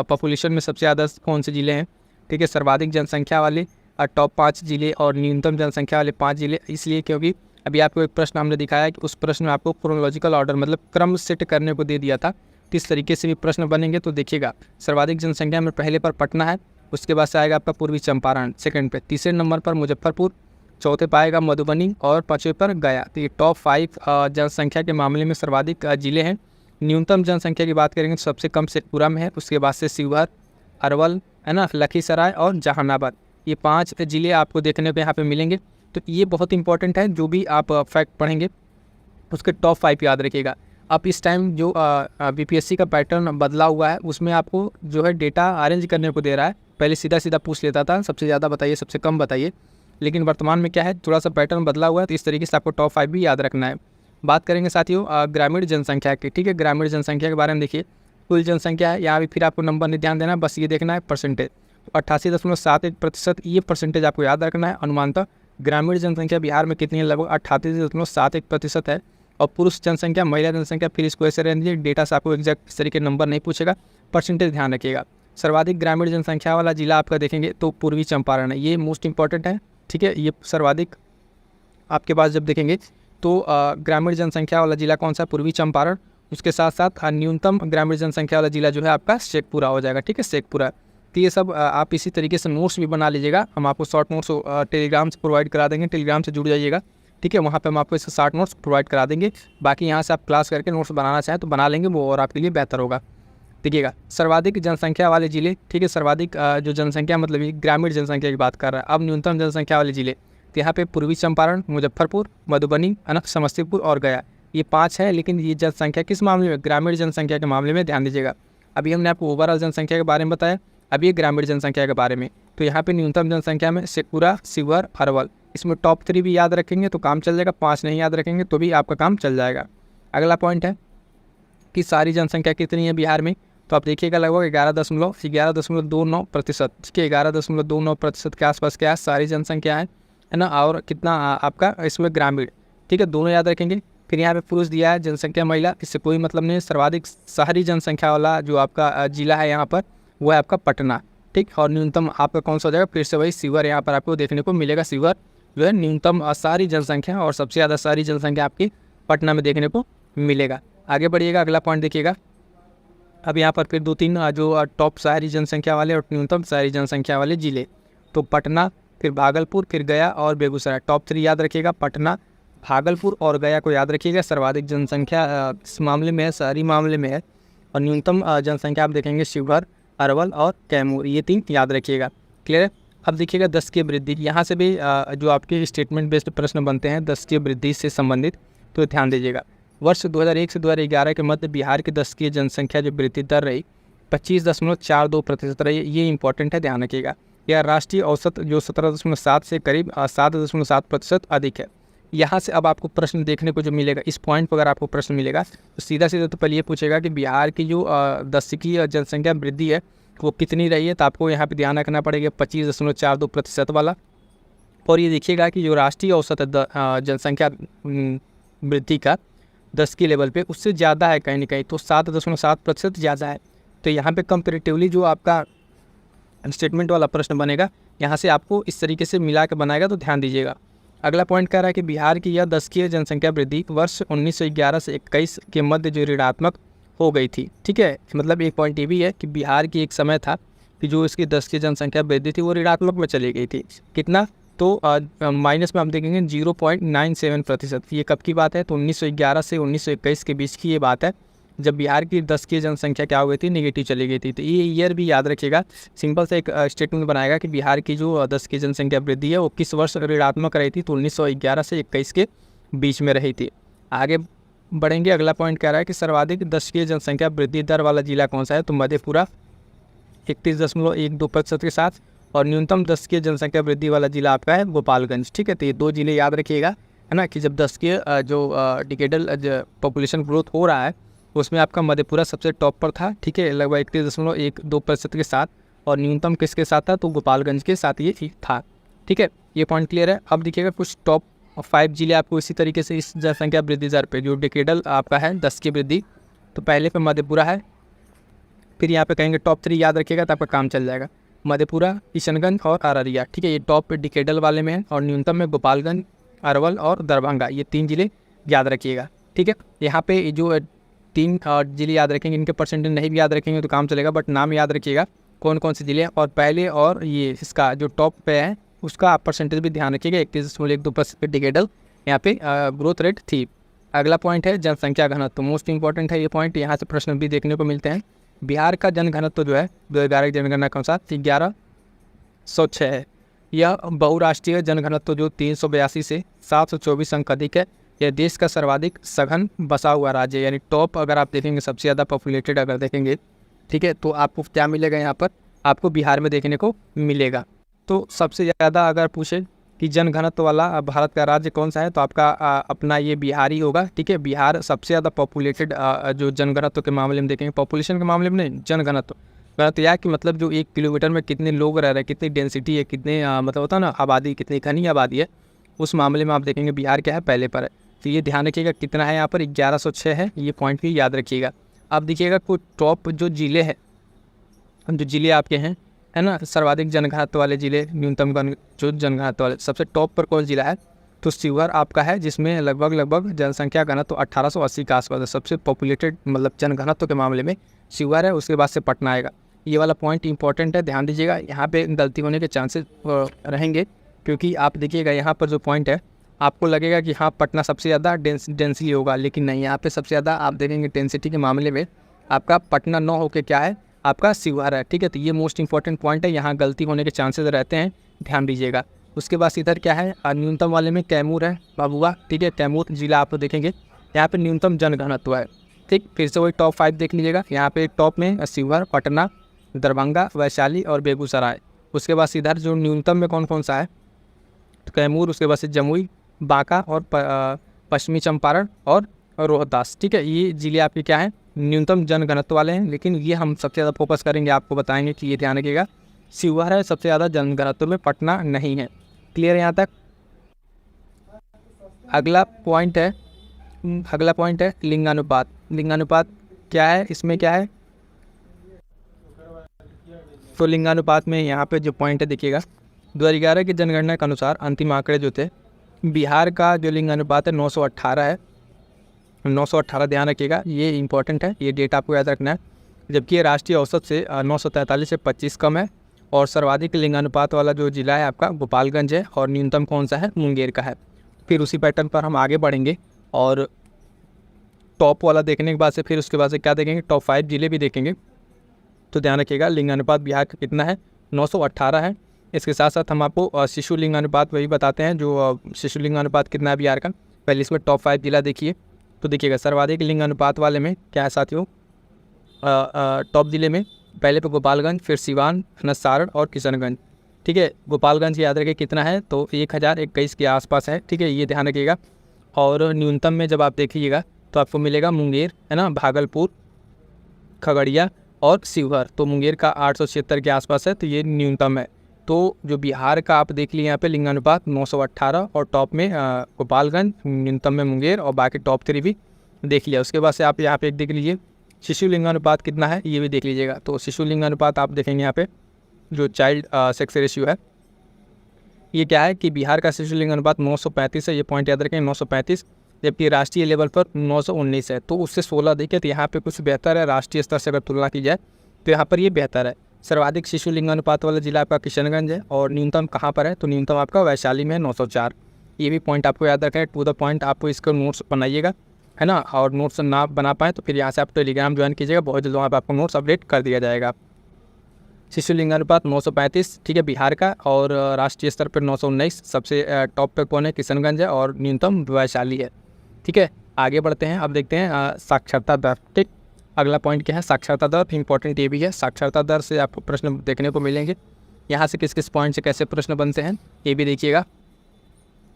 पॉपुलेशन में सबसे ज़्यादा कौन से ज़िले हैं। ठीक है, सर्वाधिक जनसंख्या वाले टॉप 5 ज़िले और न्यूनतम जनसंख्या वाले 5 ज़िले। इसलिए क्योंकि अभी आपको एक प्रश्न हमने दिखाया है कि उस प्रश्न में आपको क्रोनोलॉजिकल ऑर्डर मतलब क्रम सेट करने को दे दिया था। किस तरीके से भी प्रश्न बनेंगे तो देखिएगा, सर्वाधिक जनसंख्या में पहले पर पटना है, उसके बाद से आएगा आपका पूर्वी चंपारण सेकंड पे, तीसरे नंबर पर मुजफ्फरपुर, चौथे पर आएगा मधुबनी और पाँचवें पर गया। तो ये टॉप 5 जनसंख्या के मामले में सर्वाधिक ज़िले हैं। न्यूनतम जनसंख्या की बात करेंगे तो सबसे कम शेखपुरा में है, उसके बाद से शिवहर, अरवल है ना, लखीसराय और जहानाबाद। ये 5 ज़िले आपको देखने को यहाँ पे मिलेंगे। तो ये बहुत इंपॉर्टेंट है, जो भी आप फैक्ट पढ़ेंगे उसके टॉप 5 याद रखिएगा। अब इस टाइम जो बीपीएससी का पैटर्न बदला हुआ है उसमें आपको जो है डेटा अरेंज करने को दे रहा है। पहले सीधा सीधा पूछ लेता था, सबसे ज़्यादा बताइए, सबसे कम बताइए, लेकिन वर्तमान में क्या है, थोड़ा सा पैटर्न बदला हुआ है। तो इस तरीके से आपको टॉप 5 भी याद रखना है। बात करेंगे साथियों ग्रामीण जनसंख्या की। ठीक है, ग्रामीण जनसंख्या के बारे में देखिए, कुल जनसंख्या है, यहाँ भी फिर आपको नंबर नहीं ध्यान देना, बस ये देखना है परसेंटेज। 88.71% ये परसेंटेज आपको याद रखना है। अनुमानतः ग्रामीण जनसंख्या बिहार में कितनी है, लगभग 88.71% है। और पुरुष जनसंख्या, महिला जनसंख्या, फिर इसको ऐसे रहने दीजिए, डेटा से आपको एग्जैक्ट इस तरीके नंबर नहीं पूछेगा, परसेंटेज ध्यान रखिएगा। सर्वाधिक ग्रामीण जनसंख्या वाला जिला आपका देखेंगे तो पूर्वी चंपारण है, ये मोस्ट इंपॉर्टेंट है। ठीक है, ये सर्वाधिक आपके पास जब देखेंगे तो ग्रामीण जनसंख्या वाला जिला कौन सा, पूर्वी चंपारण। उसके साथ साथ न्यूनतम ग्रामीण जनसंख्या वाला जिला जो है आपका शेखपुरा हो जाएगा। ठीक है, शेखपुरा। तो ये सब आप इसी तरीके से नोट्स भी बना लीजिएगा। हम आपको शॉर्ट नोट्स टेलीग्राम से प्रोवाइड करा देंगे, टेलीग्राम से जुड़ जाइएगा। ठीक है, वहाँ पे हम आपको इसके शॉर्ट नोट्स प्रोवाइड करा देंगे। बाकी यहाँ से आप क्लास करके नोट्स बनाना चाहें तो बना लेंगे, वो और आपके लिए बेहतर होगा। देखिएगा, सर्वाधिक जनसंख्या वाले जिले। ठीक है, सर्वाधिक जो जनसंख्या मतलब ये ग्रामीण जनसंख्या की बात कर रहा है। अब न्यूनतम जनसंख्या वाले जिले, तो यहाँ पे पूर्वी चंपारण, मुजफ्फरपुर, मधुबनी, समस्तीपुर और गया, ये 5 है। लेकिन ये जनसंख्या किस मामले में, ग्रामीण जनसंख्या के मामले में ध्यान दीजिएगा। अभी हमने आपको ओवरऑल जनसंख्या के बारे में बताया, अब ये ग्रामीण जनसंख्या के बारे में। तो यहाँ पे न्यूनतम जनसंख्या में शेखपुरा, शिवहर, अरवल, इसमें टॉप 3 भी याद रखेंगे तो काम चल जाएगा, 5 नहीं याद रखेंगे तो भी आपका काम चल जाएगा। अगला पॉइंट है कि सारी जनसंख्या कितनी है बिहार में, तो आप देखिएगा लगभग 11.29%। ठीक है, 11.29% के आसपास क्या है, सारी जनसंख्या है ना। और कितना आपका इसमें ग्रामीण। ठीक है, दोनों याद रखेंगे। फिर यहाँ पे पुरुष दिया है, जनसंख्या महिला, इससे कोई मतलब नहीं। सर्वाधिक शहरी जनसंख्या वाला जो आपका जिला है यहाँ पर वो है आपका पटना। ठीक, और न्यूनतम आपका कौन सा हो जाएगा, फिर से वही शिवहर यहाँ पर आपको देखने को मिलेगा। शिवहर जो है न्यूनतम सारी जनसंख्या और सबसे ज़्यादा सारी जनसंख्या आपकी पटना में देखने को मिलेगा। आगे बढ़िएगा, अगला पॉइंट देखिएगा। अब यहाँ पर फिर 2-3 जो टॉप शहरी जनसंख्या वाले और न्यूनतम शहरी जनसंख्या वाले जिले, तो पटना, फिर भागलपुर, फिर गया और बेगूसराय। टॉप 3 याद रखिएगा, पटना, भागलपुर और गया को याद रखिएगा। सर्वाधिक जनसंख्या इस मामले में है, शहरी मामले में है। और न्यूनतम जनसंख्या आप देखेंगे शिवहर, अरवल और कैमूर, ये 3 याद रखिएगा। क्लियर है। अब देखिएगा 10 की वृद्धि, यहाँ से भी जो आपके स्टेटमेंट बेस्ड प्रश्न बनते हैं 10 की वृद्धि से संबंधित, तो ध्यान दीजिएगा। वर्ष 2001 से 2011 के मध्य बिहार की 10 की जनसंख्या जो वृद्धि दर रही 25.42% रही, ये इंपॉर्टेंट है, ध्यान रखिएगा। यह राष्ट्रीय औसत जो 17.7 से करीब 7.7% अधिक है। यहाँ से अब आपको प्रश्न देखने को जो मिलेगा, इस पॉइंट पर अगर आपको प्रश्न मिलेगा तो सीधा सीधा तो पहले ये पूछेगा कि बिहार की जो 10 की जनसंख्या वृद्धि है वो कितनी रही है, तो आपको यहाँ पे ध्यान रखना पड़ेगा 25.42% वाला। और ये देखिएगा कि जो राष्ट्रीय औसत है जनसंख्या वृद्धि का 10 की लेवल पे उससे ज़्यादा है कहीं ना कहीं, तो 7.7% ज़्यादा है। तो यहाँ पे कंपेरेटिवली जो आपका स्टेटमेंट वाला प्रश्न बनेगा, यहाँ से आपको इस तरीके से मिला के बनाएगा, तो ध्यान दीजिएगा। अगला पॉइंट कह रहा है कि बिहार की यह दशकीय जनसंख्या वृद्धि वर्ष 1911 से 21 के मध्य जो ऋणात्मक हो गई थी। ठीक है, मतलब एक पॉइंट ये भी है कि बिहार की एक समय था कि जो इसकी दशकीय जनसंख्या वृद्धि थी वो ऋणात्मक में चली गई थी। कितना, तो माइनस में हम देखेंगे 0.97%। ये कब की बात है, तो 1911 से 1921 के बीच की ये बात है, जब बिहार की दशकीय जनसंख्या क्या हो गई थी, नेगेटिव चली गई थी। तो ये ईयर भी याद रखिएगा। सिंपल से एक स्टेटमेंट बनाएगा कि बिहार की जो दशकीय जनसंख्या वृद्धि है वो किस वर्ष ऋणात्मक रही थी, तो 1911 से 21 के बीच में रही थी। आगे बढ़ेंगे, अगला पॉइंट कह रहा है कि सर्वाधिक दशकीय जनसंख्या वृद्धि दर वाला जिला कौन सा है, तो मधेपुरा 31.12% के साथ, और न्यूनतम दशकीय जनसंख्या वृद्धि वाला जिला आपका है गोपालगंज। ठीक है, तो ये 2 जिले याद रखिएगा, है ना, कि जब दशकीय जो डिकेडल पॉपुलेशन ग्रोथ हो रहा है उसमें आपका मधेपुरा सबसे टॉप पर था। ठीक है, लगभग 31.12% के साथ, और न्यूनतम किसके साथ था, तो गोपालगंज के साथ ये था। ठीक है, ये पॉइंट क्लियर है। अब देखिएगा कुछ टॉप 5 जिले आपको इसी तरीके से इस जनसंख्या वृद्धि दर पे जो डिकेडल आपका है दशकीय वृद्धि, तो पहले पे मधेपुरा है, फिर यहाँ पे कहेंगे टॉप 3 याद रखिएगा तो आपका काम चल जाएगा। मधेपुरा, किशनगंज और अररिया। ठीक है, ये टॉप पे डिकेडल वाले में है, और न्यूनतम में गोपालगंज, अरवल और दरभंगा, ये 3 जिले याद रखिएगा। ठीक है, यहाँ पे जो 3 जिले याद रखेंगे, इनके परसेंटेज नहीं भी याद रखेंगे तो काम चलेगा, बट नाम याद रखिएगा कौन कौन से जिले हैं। और पहले और ये इसका जो टॉप पे है उसका आप परसेंटेज भी ध्यान रखिएगा। 31.12% डिकेडल यहाँ पे ग्रोथ रेट थी। अगला पॉइंट है जनसंख्या घनत्व, मोस्ट इंपॉर्टेंट है ये पॉइंट, यहाँ से प्रश्न भी देखने को मिलते हैं। बिहार का जनघनत्व जो है 2011 की जनगणना के अनुसार 1106 है। यह बहुराष्ट्रीय जनघनत्व जो 382 से 724 अंक अधिक है। यह देश का सर्वाधिक सघन बसा हुआ राज्य है, यानी टॉप अगर आप देखेंगे सबसे ज़्यादा पॉपुलेटेड अगर देखेंगे, ठीक है, तो आपको क्या मिलेगा, यहाँ पर आपको बिहार में देखने को मिलेगा। तो सबसे ज़्यादा अगर पूछे कि जनघनत्व वाला भारत का राज्य कौन सा है, तो आपका अपना ये बिहार ही होगा। ठीक है, बिहार सबसे ज़्यादा पॉपुलेटेड जो जनघनत्व के मामले में देखेंगे, पॉपुलेशन के मामले में नहीं, जनघनत्व। घनत्व यह कि मतलब जो 1 किलोमीटर में कितने लोग रह रहे हैं, कितनी डेंसिटी है, कितने मतलब होता है ना आबादी, कितनी घनी आबादी है, उस मामले में आप देखेंगे बिहार क्या है, पहले पर है। तो ये ध्यान रखिएगा कितना है, यहाँ पर 1106 है, ये पॉइंट भी याद रखिएगा। अब देखिएगा कुछ टॉप जो जिले हैं, जो जिले आपके हैं, है ना, सर्वाधिक जनघनत्व वाले जिले, न्यूनतम जो जनघनत्व वाले, सबसे टॉप पर कौन जिला है, तो शिवहर आपका है, जिसमें लगभग जनसंख्या घनत्व 1880 के आसपास है। सबसे पॉपुलेटेड मतलब जनघनत्व के मामले में शिवहर है, उसके बाद से पटना आएगा। ये वाला पॉइंट इंपॉर्टेंट है, ध्यान दीजिएगा। यहाँ पे गलती होने के चांसेस रहेंगे, क्योंकि आप देखिएगा यहाँ पर जो पॉइंट है, आपको लगेगा कि हाँ पटना सबसे ज़्यादा डेंसली होगा, लेकिन नहीं, यहाँ पे सबसे ज़्यादा आप देखेंगे डेंसिटी के मामले में आपका पटना 9 होकर क्या है, आपका शिवहर है। ठीक है, तो ये मोस्ट इंपॉर्टेंट पॉइंट है, यहाँ गलती होने के चांसेस रहते हैं, ध्यान दीजिएगा। उसके बाद इधर क्या है, न्यूनतम वाले में कैमूर है बाबुआ। ठीक है, कैमूर जिला आप देखेंगे, यहाँ पे न्यूनतम जनघनत्व है। ठीक, फिर से वही टॉप 5 देख लीजिएगा, यहाँ पे टॉप में शिवहर, पटना, दरभंगा, वैशाली और बेगूसराय। उसके बाद इधर जो न्यूनतम में कौन कौन सा है, तो कैमूर, उसके बाद से जमुई, बांका और पश्चिमी चंपारण और रोहतास। ठीक है, ये जिले आपके क्या हैं, न्यूनतम जनघनत्व वाले हैं, लेकिन ये हम सबसे ज़्यादा फोकस करेंगे, आपको बताएंगे कि ये ध्यान रखिएगा शिवहर है सबसे ज़्यादा जनघनत्व में, पटना नहीं है। क्लियर है यहाँ तक। अगला पॉइंट है लिंगानुपात। लिंगानुपात क्या है, इसमें क्या है, तो लिंगानुपात में यहाँ पे जो पॉइंट है देखिएगा, 2011 की जनगणना के अनुसार अंतिम आंकड़े जो थे, बिहार का जो लिंगानुपात है 918 है, 918 ध्यान रखिएगा, ये इंपॉर्टेंट है, ये डेट आपको याद रखना है। जबकि ये राष्ट्रीय औसत से 943 से 25 कम है। और सर्वाधिक लिंगानुपात वाला जो जिला है आपका गोपालगंज है, और न्यूनतम कौन सा है, मुंगेर का है। फिर उसी पैटर्न पर हम आगे बढ़ेंगे, और टॉप वाला देखने के बाद से फिर उसके बाद से क्या देखेंगे, टॉप 5 जिले भी देखेंगे। तो ध्यान रखिएगा लिंगानुपात बिहार का कितना है, 918 है। इसके साथ साथ हम आपको शिशु लिंगानुपात वही बताते हैं, जो शिशु लिंगानुपात कितना है बिहार का। पहले इसमें टॉप 5 जिला देखिए, तो देखिएगा सर्वाधिक लिंगानुपात वाले में क्या है साथियों, टॉप जिले में पहले पे गोपालगंज, फिर सिवान, नसारण और किशनगंज। ठीक है, गोपालगंज याद रखिए कितना है, तो 1021 के आसपास है। ठीक है, ये ध्यान रखिएगा। और न्यूनतम में जब आप देखिएगा तो आपको मिलेगा मुंगेर, है ना, भागलपुर, खगड़िया और शिवहर। तो मुंगेर का 876 के आसपास है, तो ये न्यूनतम है। तो जो बिहार का आप देख लिए यहाँ पे लिंगानुपात 918, और टॉप में गोपालगंज, न्यूनतम में मुंगेर, और बाकी टॉप 3 भी देख लिया। उसके बाद से आप यहाँ पे देख लीजिए शिशु लिंगानुपात कितना है ये भी देख लीजिएगा। तो शिशु लिंगानुपात आप देखेंगे यहाँ पे जो चाइल्ड सेक्स रेशियो है ये क्या है कि बिहार का शिशु लिंगानुपात 935 है, ये पॉइंट याद रखें 935, जबकि राष्ट्रीय लेवल पर 919 है। तो उससे 16 देखिए तो यहाँ पे कुछ बेहतर है, राष्ट्रीय स्तर से अगर तुलना की जाए तो यहाँ पर ये बेहतर है। सर्वाधिक शिशु लिंगानुपात वाला जिला आपका किशनगंज है और न्यूनतम कहाँ पर है तो न्यूनतम आपका वैशाली में है 904। ये भी पॉइंट आपको याद रखें, टू द पॉइंट आपको इसका नोट्स बनाइएगा, है ना। और नोट्स ना बना पाएँ तो फिर यहाँ से आप टेलीग्राम ज्वाइन कीजिएगा, बहुत जल्द वहाँ पर आपको नोट्स अपडेट कर दिया जाएगा। शिशु लिंगानुपात 935 ठीक है बिहार का, और राष्ट्रीय स्तर पर 919, सबसे टॉप पे कौन है किशनगंज है और न्यूनतम वैशाली है। ठीक है आगे बढ़ते हैं, अब देखते हैं साक्षरता दर। ठीक अगला पॉइंट क्या है साक्षरता दर, इंपॉर्टेंट ये भी है। साक्षरता दर से आपको प्रश्न देखने को मिलेंगे, यहाँ से किस किस पॉइंट से कैसे प्रश्न बनते हैं ये भी देखिएगा।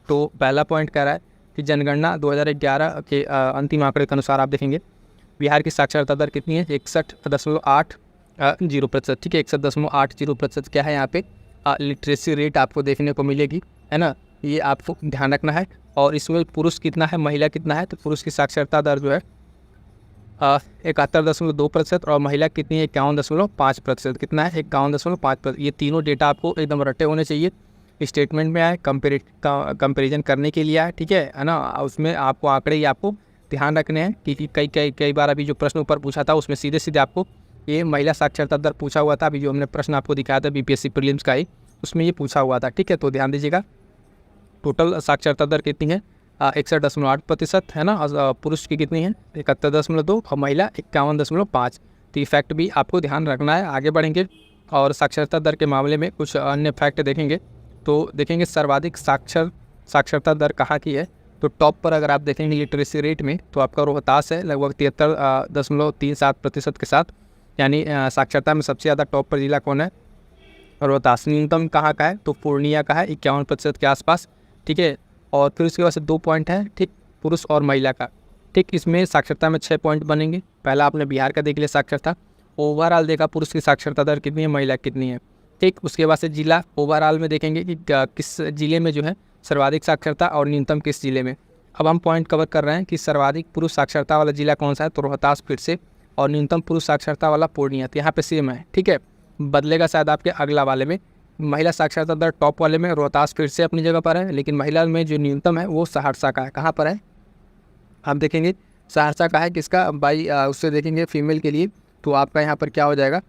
तो पहला पॉइंट कह रहा है कि जनगणना 2011 के अंतिम आंकड़े के अनुसार आप देखेंगे बिहार की साक्षरता दर कितनी है 61.80%। ठीक है 61.80% क्या है यहाँ पे लिटरेसी रेट आपको देखने को मिलेगी, है ना। ये आपको ध्यान रखना है। और इसमें पुरुष कितना है महिला कितना है, तो पुरुष की साक्षरता दर जो है 71.2% और महिला कितनी है 51.5%। कितना है 51.5%। ये तीनों डेटा आपको एकदम रटे होने चाहिए, स्टेटमेंट में आए कंपेरिजन करने के लिए आए, ठीक है ना। उसमें आपको आंकड़े ही आपको ध्यान रखने हैं क्योंकि कई बार अभी जो प्रश्न ऊपर पूछा था उसमें सीधे सीधे आपको ये महिला साक्षरता दर पूछा हुआ था। अभी जो हमने प्रश्न आपको दिखाया था बीपीएससी प्रीलिम्स का ही, उसमें ये पूछा हुआ था, ठीक है। तो ध्यान दीजिएगा टोटल साक्षरता दर कितनी है 61.8% है ना। पुरुष की कितनी है 71.2 और महिला 51.5। तो ये फैक्ट भी आपको ध्यान रखना है। आगे बढ़ेंगे और साक्षरता दर के मामले में कुछ अन्य फैक्ट देखेंगे। तो देखेंगे सर्वाधिक साक्षरता दर कहाँ की है, तो टॉप पर अगर आप देखेंगे लिटरेसी रेट में तो आपका रोहतास है लगभग 73.37% के साथ, यानी साक्षरता में सबसे ज़्यादा टॉप पर जिला कौन है रोहतास। न्यूनतम कहाँ का है तो पूर्णिया का है 51% के आसपास, ठीक है। और फिर उसके बाद से 2 पॉइंट है, ठीक, पुरुष और महिला का, ठीक। इसमें साक्षरता में 6 पॉइंट बनेंगे। पहला आपने बिहार का देख लिया साक्षरता, ओवरऑल देखा पुरुष की साक्षरता दर कितनी है महिला कितनी है, ठीक। उसके बाद से जिला ओवरऑल में देखेंगे कि किस जिले में जो है सर्वाधिक साक्षरता और न्यूनतम किस जिले में। अब हम पॉइंट कवर कर रहे हैं कि सर्वाधिक पुरुष साक्षरता वाला जिला कौन सा है तो रोहतास फिर से, और न्यूनतम पुरुष साक्षरता वाला पूर्णिया। तो यहाँ पे सेम है, ठीक है। बदलेगा शायद आपके अगला वाले में। महिला साक्षरता दर टॉप वाले में रोहतास फिर से अपनी जगह पर है, लेकिन महिला में जो न्यूनतम है वो सहरसा का है। कहाँ पर है आप देखेंगे सहरसा का है, किसका बाई उससे देखेंगे फीमेल के लिए, तो आपका यहाँ पर क्या हो जाएगा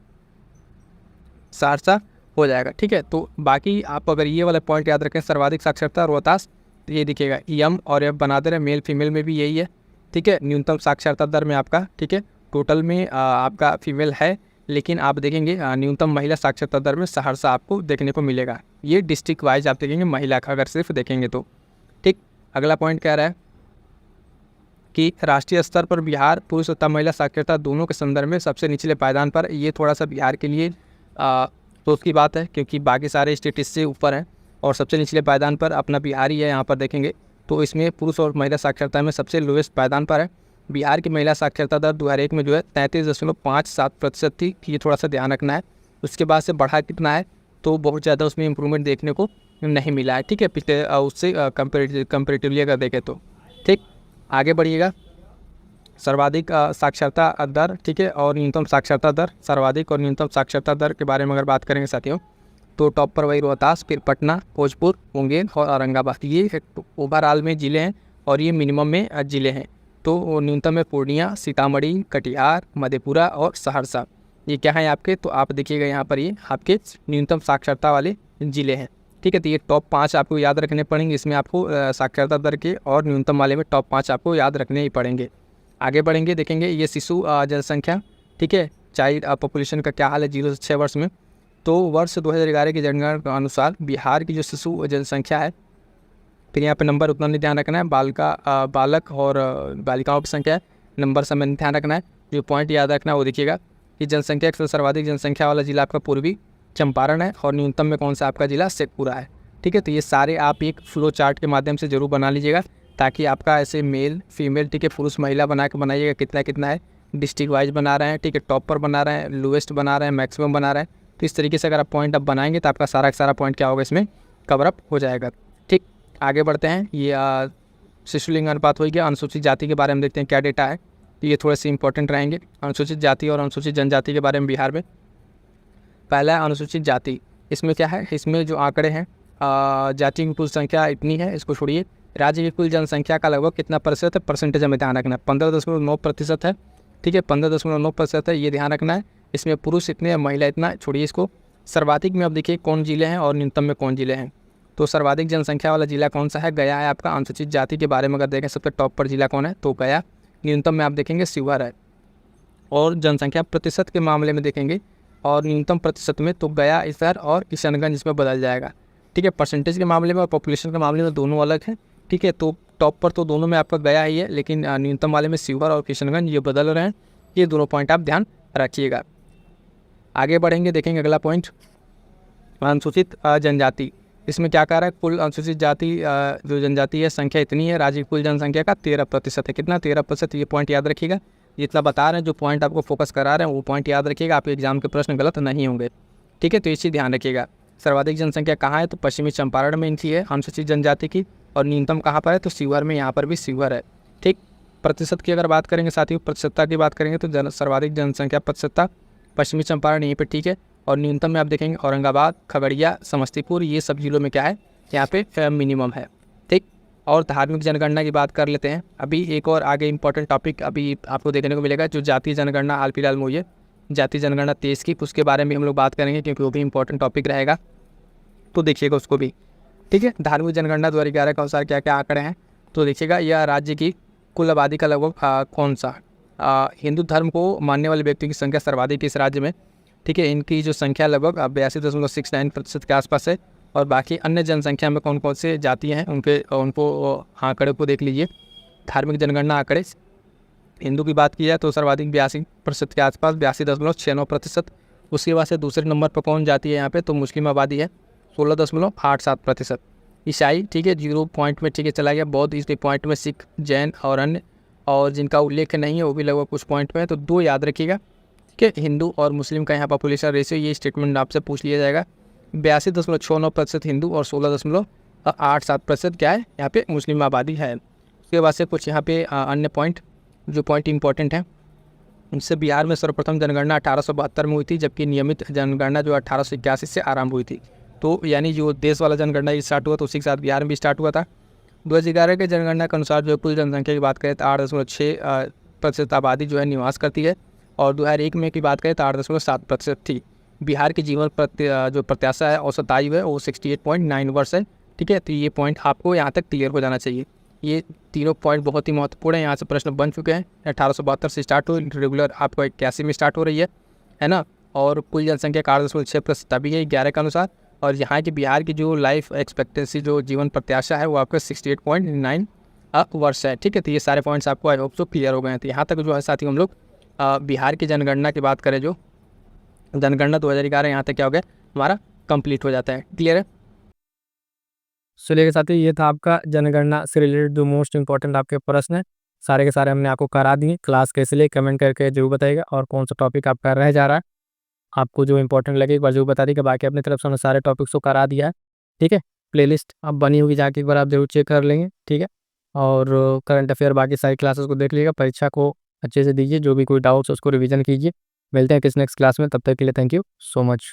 सहरसा हो जाएगा, ठीक है। तो बाकी आप अगर ये वाला पॉइंट याद रखें सर्वाधिक साक्षरता रोहतास, तो ये दिखेगा एम और एफ बना दे रहे, मेल फीमेल में भी यही है, ठीक है। न्यूनतम साक्षरता दर में आपका, ठीक है, टोटल में आपका फीमेल है, लेकिन आप देखेंगे न्यूनतम महिला साक्षरता दर में सहरसा आपको देखने को मिलेगा। ये डिस्ट्रिक्ट वाइज आप देखेंगे महिला का अगर सिर्फ देखेंगे तो, ठीक। अगला पॉइंट कह रहा है कि राष्ट्रीय स्तर पर बिहार पुरुष तथा महिला साक्षरता दोनों के संदर्भ में सबसे निचले पायदान पर। ये थोड़ा सा बिहार के लिए सोच की बात है क्योंकि बाकी सारे स्टेट इससे ऊपर हैं और सबसे निचले पायदान पर अपना बिहार ही है। यहाँ पर देखेंगे तो इसमें पुरुष और महिला साक्षरता में सबसे लोएस्ट पायदान पर है। बिहार की महिला साक्षरता दर 2001 में जो है 33.57% थी, ये थोड़ा सा ध्यान रखना है। उसके बाद से बढ़ा कितना है तो बहुत ज़्यादा उसमें इम्प्रूवमेंट देखने को नहीं मिला है, ठीक है, पिछले उससे कंपेरेटिवली अगर देखें तो, ठीक। आगे बढ़िएगा सर्वाधिक साक्षरता दर, ठीक है, और न्यूनतम साक्षरता दर। सर्वाधिक और न्यूनतम साक्षरता दर के बारे में अगर बात करेंगे साथियों तो टॉप पर वही रोहतास, फिर पटना, भोजपुर, मुंगेर और औरंगाबाद, ये ओवरऑल में ज़िले हैं और ये मिनिमम में ज़िले हैं। तो न्यूनतम में पूर्णिया, सीतामढ़ी, कटिहार, मधेपुरा और सहरसा, ये क्या है आपके, तो आप देखिएगा यहाँ पर ये आपके न्यूनतम साक्षरता वाले ज़िले हैं, ठीक है। तो ये टॉप 5 आपको याद रखने पड़ेंगे, इसमें आपको साक्षरता दर के और न्यूनतम वाले में टॉप 5 आपको याद रखने ही पड़ेंगे। आगे बढ़ेंगे देखेंगे ये शिशु जनसंख्या, ठीक है, चाइल्ड पॉपुलेशन का क्या हाल है 0 से 6 वर्ष में। तो वर्ष 2011 की जनगणना के अनुसार बिहार की जो शिशु जनसंख्या है, फिर यहाँ पे नंबर उतना नहीं ध्यान रखना है, बालक और बालिकाओं की संख्या है, नंबर समय नहीं ध्यान रखना है। जो पॉइंट याद रखना है वो देखिएगा कि जनसंख्या के सर्वाधिक जनसंख्या वाला जिला आपका पूर्वी चंपारण है और न्यूनतम में कौन सा आपका जिला शेखपुरा है, ठीक है। तो ये सारे आप एक फ्लो चार्ट के माध्यम से जरूर बना लीजिएगा ताकि आपका ऐसे मेल फीमेल, ठीक है, पुरुष महिला बना के बनाइएगा कितना कितना है, डिस्ट्रिक्ट वाइज बना रहे हैं, ठीक है, टॉप पर बना रहे हैं, लोएस्ट बना रहे हैं, मैक्सिमम बना रहे हैं। तो इस तरीके से अगर आप पॉइंट अब बनाएंगे तो आपका सारा पॉइंट क्या होगा इसमें कवर अप हो जाएगा, ठीक। आगे बढ़ते हैं, ये शिशु लिंग अनुपात हो गया। अनुसूचित जाति के बारे में देखते हैं क्या डेटा है। तो ये थोड़े से इंपॉर्टेंट रहेंगे। अनुसूचित जाति और अनुसूचित जनजाति के बारे में बिहार में। पहला है अनुसूचित जाति। इसमें क्या है, इसमें जो आंकड़े हैं, जाति की कुल संख्या इतनी है, इसको छोड़िए। राज्य की कुल जनसंख्या का लगभग कितना प्रतिशत है, परसेंटेज में ध्यान रखना है। 15.9% है, ठीक है, 15.9% है, ये ध्यान रखना है। इसमें पुरुष इतने, महिला इतना, छोड़िए इसको। सर्वाधिक में अब देखिए कौन जिले हैं और न्यूनतम में कौन जिले हैं। तो सर्वाधिक जनसंख्या वाला जिला कौन सा है, गया है आपका। अनुसूचित जाति के बारे में अगर देखें सबसे टॉप पर जिला कौन है, तो गया। न्यूनतम में आप देखेंगे शिवहर है। और जनसंख्या प्रतिशत के मामले में देखेंगे और न्यूनतम प्रतिशत में तो गया, इधर और किशनगंज इसमें बदल जाएगा, ठीक है। परसेंटेज के मामले में और पॉपुलेशन के मामले में दोनों अलग हैं, ठीक है। तो टॉप पर तो दोनों में आपका गया ही है, लेकिन न्यूनतम वाले में शिवहर और किशनगंज ये बदल रहे हैं। ये दोनों पॉइंट आप ध्यान रखिएगा। आगे बढ़ेंगे, देखेंगे अगला पॉइंट, अनुसूचित जनजाति। इसमें क्या कह रहा है, कुल अनुसूचित जाति जो जनजाति है संख्या इतनी है, राज्य की कुल जनसंख्या का 13% है। कितना, 13%। ये पॉइंट याद रखिएगा। जितना बता रहे हैं, जो पॉइंट आपको फोकस करा रहे हैं वो पॉइंट याद रखिएगा, आपके एग्जाम के प्रश्न गलत नहीं होंगे, ठीक है। तो इस चीज़ ध्यान रखिएगा। सर्वाधिक जनसंख्या कहाँ है, तो पश्चिमी चंपारण में इनकी है अनुसूचित जनजाति की। और न्यूनतम कहाँ पर है, तो शिवहर में, यहाँ पर भी शिवहर है, ठीक। प्रतिशत की अगर बात करेंगे, साथियों प्रतिशतता की बात करेंगे तो सर्वाधिक जनसंख्या प्रतिशतता पश्चिमी चंपारण यहीं पर, ठीक है। और न्यूनतम में आप देखेंगे औरंगाबाद, खगड़िया, समस्तीपुर, ये सब जिलों में क्या है, यहाँ पे मिनिमम है, ठीक। और धार्मिक जनगणना की बात कर लेते हैं। अभी एक और आगे इंपॉर्टेंट टॉपिक अभी आपको देखने को मिलेगा, जो जातीय जनगणना हाल फिलहाल में हुई है, जातीय जनगणना 23 की, उसके बारे में हम लोग बात करेंगे क्योंकि वो भी इंपॉर्टेंट टॉपिक रहेगा, तो देखिएगा उसको भी, ठीक है। धार्मिक जनगणना 2011 के अनुसार क्या क्या आंकड़े हैं, तो देखिएगा यह राज्य की कुल आबादी का लगभग कौन सा हिंदू धर्म को मानने वाले व्यक्तियों की संख्या सर्वाधिक इस राज्य में, ठीक है। इनकी जो संख्या लगभग 82.69% के आसपास है। और बाकी अन्य जनसंख्या में कौन कौन से जातियाँ हैं उनको आंकड़े को देख लीजिए। धार्मिक जनगणना आंकड़े, हिंदू की बात की जाए तो सर्वाधिक 82% के आसपास, 82.69%। उसके बाद से दूसरे नंबर पर कौन जाती है यहाँ पे, तो मुस्लिम आबादी है 16.87%। ईसाई, ठीक है, 0 पॉइंट में, ठीक है, चला गया। बौद्ध इस पॉइंट में, सिख, जैन और अन्य, और जिनका उल्लेख नहीं है वो भी लगभग कुछ पॉइंट में है। तो 2 याद रखिएगा, ठीक है। हिंदू और मुस्लिम का यहाँ पॉपुलेशन रेशियो, ये स्टेटमेंट आपसे पूछ लिया जाएगा। 82.69% हिंदू और 16.87% क्या है, यहाँ पे मुस्लिम आबादी है। उसके बाद से कुछ यहाँ पे अन्य पॉइंट, जो पॉइंट इंपॉर्टेंट है उनसे। बिहार में सर्वप्रथम जनगणना 1872 में हुई थी, जबकि नियमित जनगणना जो 1881 से आरंभ हुई थी। तो यानी जो देश वाला जनगणना स्टार्ट हुआ तो उसी के साथ बिहार में भी स्टार्ट हुआ था। 2011 के जनगणना के अनुसार जो कुल जनसंख्या की बात करें तो 8.6% आबादी जो है निवास करती है। और 2001 में की बात करें तो 8.7% थी। बिहार की जीवन जो प्रत्याशा है, औसत आयु है, वो 68.9 वर्ष है, ठीक है। तो ये पॉइंट आपको यहाँ तक क्लियर हो जाना चाहिए। ये तीनों पॉइंट बहुत ही महत्वपूर्ण है। यहाँ से प्रश्न बन चुके हैं। 1872 से स्टार्ट हुई, रेगुलर आपको 81 में स्टार्ट हो रही है ना। और कुल जनसंख्या 8.6% अभी है 11 के अनुसार। और यहाँ की बिहार की जो लाइफ एक्सपेक्टेंसी, जो जीवन प्रत्याशा है, वो आपका 68.9 वर्ष है, ठीक है। तो ये सारे पॉइंट्स आपको आई होप सो क्लियर हो गए हैं। तो यहाँ तक जो है साथी हम लोग बिहार की जनगणना की बात करें, जो जनगणना 2011 यहाँ तक क्या हो गया हमारा कंप्लीट हो जाता है। क्लियर है। चलिए के साथ ही ये था आपका जनगणना से रिलेटेड जो मोस्ट इंपॉर्टेंट आपके प्रश्न है, सारे के सारे हमने आपको करा दिए। क्लास कैसे लिए कमेंट करके जरूर बताइएगा, और कौन सा टॉपिक आपका रह जा रहा है, आपको जो इंपॉर्टेंट लगे एक बार जरूर बता दीजिएगा। बाकी अपनी तरफ से हमने सारे टॉपिक्स को करा दिया है, ठीक है। प्लेलिस्ट अब बनी होगी, जाके एक बार आप जरूर चेक कर लेंगे, ठीक है। और करंट अफेयर बाकी सारी क्लासेस को देख लीजिएगा, परीक्षा को अच्छे से दीजिए, जो भी कोई डाउट्स है उसको रिवीजन कीजिए। मिलते हैं किस नेक्स्ट क्लास में, तब तक के लिए थैंक यू सो मच।